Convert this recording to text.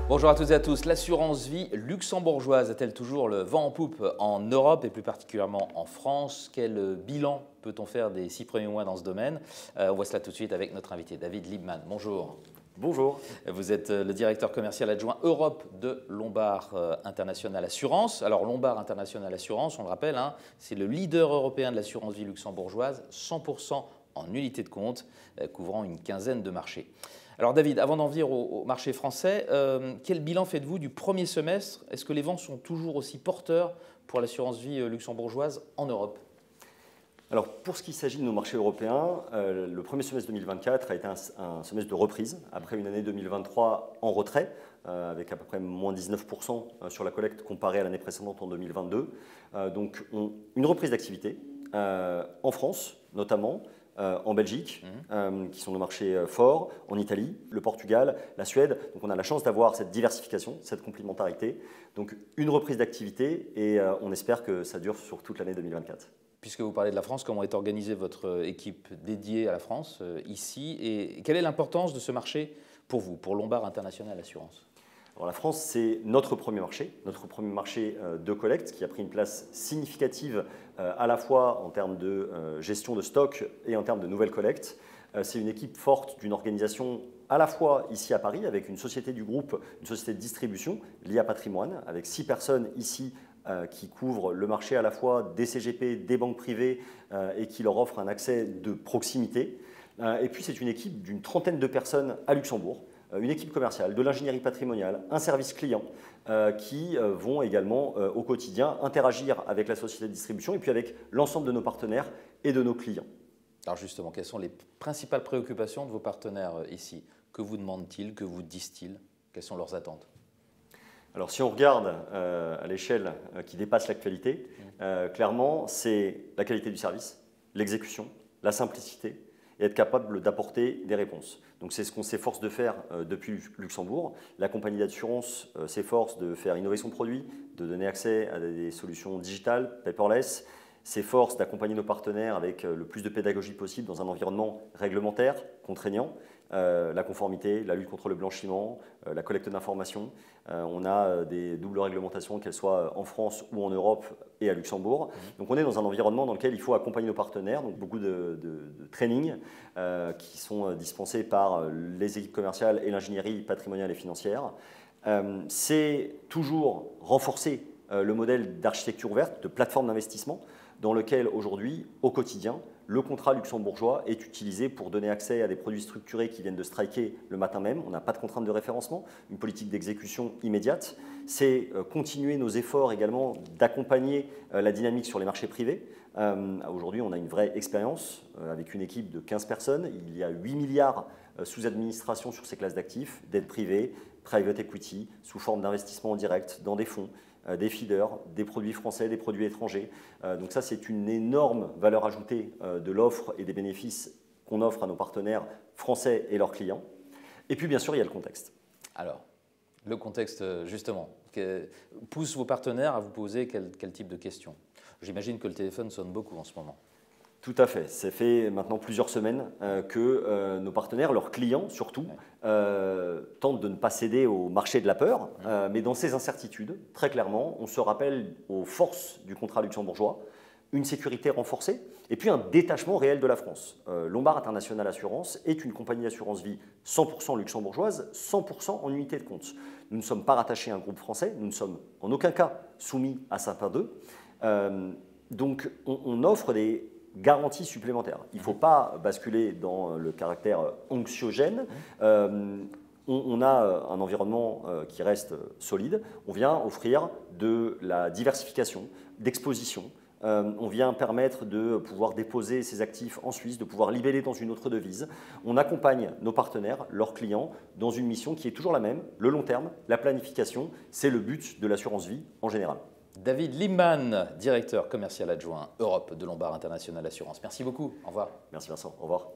Bonjour à toutes et à tous. L'assurance vie luxembourgeoise a-t-elle toujours le vent en poupe en Europe et plus particulièrement en France? Quel bilan peut-on faire des 6 premiers mois dans ce domaine? On voit cela tout de suite avec notre invité David Liebman. Bonjour. Bonjour. Vous êtes le directeur commercial adjoint Europe de Lombard International Assurance. Alors Lombard International Assurance, on le rappelle, c'est le leader européen de l'assurance vie luxembourgeoise, 100% en unité de compte, couvrant une quinzaine de marchés. Alors David, avant d'en venir au marché français, quel bilan faites-vous du premier semestre? Est-ce que les vents sont toujours aussi porteurs pour l'assurance vie luxembourgeoise en Europe? Alors pour ce qui s'agit de nos marchés européens, le premier semestre 2024 a été un semestre de reprise, après une année 2023 en retrait, avec à peu près moins 19% sur la collecte comparée à l'année précédente en 2022. Donc une reprise d'activité en France notamment, en Belgique, qui sont nos marchés forts, en Italie, le Portugal, la Suède. Donc on a la chance d'avoir cette diversification, cette complémentarité. Donc une reprise d'activité et on espère que ça dure sur toute l'année 2024. Puisque vous parlez de la France, comment est organisée votre équipe dédiée à la France ici et quelle est l'importance de ce marché pour vous, pour Lombard International Assurance? Alors la France, c'est notre premier marché de collecte qui a pris une place significative à la fois en termes de gestion de stock et en termes de nouvelles collectes. C'est une équipe forte d'une organisation à la fois ici à Paris avec une société du groupe, une société de distribution, l'IA Patrimoine, avec 6 personnes ici qui couvrent le marché à la fois des CGP, des banques privées et qui leur offrent un accès de proximité. Et puis c'est une équipe d'une trentaine de personnes à Luxembourg, une équipe commerciale, de l'ingénierie patrimoniale, un service client qui vont également au quotidien interagir avec la société de distribution et puis avec l'ensemble de nos partenaires et de nos clients. Alors justement, quelles sont les principales préoccupations de vos partenaires ici? Que vous demandent-ils? Que vous disent-ils? Quelles sont leurs attentes? Alors si on regarde à l'échelle qui dépasse l'actualité, clairement c'est la qualité du service, l'exécution, la simplicité et être capable d'apporter des réponses. Donc c'est ce qu'on s'efforce de faire depuis Luxembourg. La compagnie d'assurance s'efforce de faire innover son produit, de donner accès à des solutions digitales, paperless, s'efforce d'accompagner nos partenaires avec le plus de pédagogie possible dans un environnement réglementaire, contraignant, la conformité, la lutte contre le blanchiment, la collecte d'informations. On a des doubles réglementations, qu'elles soient en France ou en Europe et à Luxembourg. Donc on est dans un environnement dans lequel il faut accompagner nos partenaires, donc beaucoup de trainings qui sont dispensés par les équipes commerciales et l'ingénierie patrimoniale et financière. C'est toujours renforcer le modèle d'architecture ouverte, de plateforme d'investissement, dans lequel aujourd'hui, au quotidien, le contrat luxembourgeois est utilisé pour donner accès à des produits structurés qui viennent de striker le matin même. On n'a pas de contrainte de référencement, une politique d'exécution immédiate. C'est continuer nos efforts également d'accompagner la dynamique sur les marchés privés. Aujourd'hui, on a une vraie expérience avec une équipe de 15 personnes. Il y a 8 milliards sous administration sur ces classes d'actifs, dettes privées, private equity, sous forme d'investissement en direct dans des fonds, des feeders, des produits français, des produits étrangers. Donc ça, c'est une énorme valeur ajoutée de l'offre et des bénéfices qu'on offre à nos partenaires français et leurs clients. Et puis, bien sûr, il y a le contexte. Alors, le contexte, justement, pousse vos partenaires à vous poser quel type de questions? J'imagine que le téléphone sonne beaucoup en ce moment. Tout à fait. Ça fait maintenant plusieurs semaines que nos partenaires, leurs clients surtout, tentent de ne pas céder au marché de la peur. Mais dans ces incertitudes, très clairement, on se rappelle aux forces du contrat luxembourgeois, une sécurité renforcée et puis un détachement réel de la France. Lombard International Assurance est une compagnie d'assurance vie 100% luxembourgeoise, 100% en unité de compte. Nous ne sommes pas rattachés à un groupe français, nous ne sommes en aucun cas soumis à Sapin 2. Donc on offre des garantie supplémentaire. Il ne faut pas basculer dans le caractère anxiogène. On a un environnement qui reste solide. On vient offrir de la diversification, d'exposition. On vient permettre de pouvoir déposer ses actifs en Suisse, de pouvoir libeller dans une autre devise. On accompagne nos partenaires, leurs clients, dans une mission qui est toujours la même, le long terme, la planification. C'est le but de l'assurance vie en général. David Liebman, directeur commercial adjoint Europe de Lombard International Assurance. Merci beaucoup. Au revoir. Merci Vincent. Au revoir.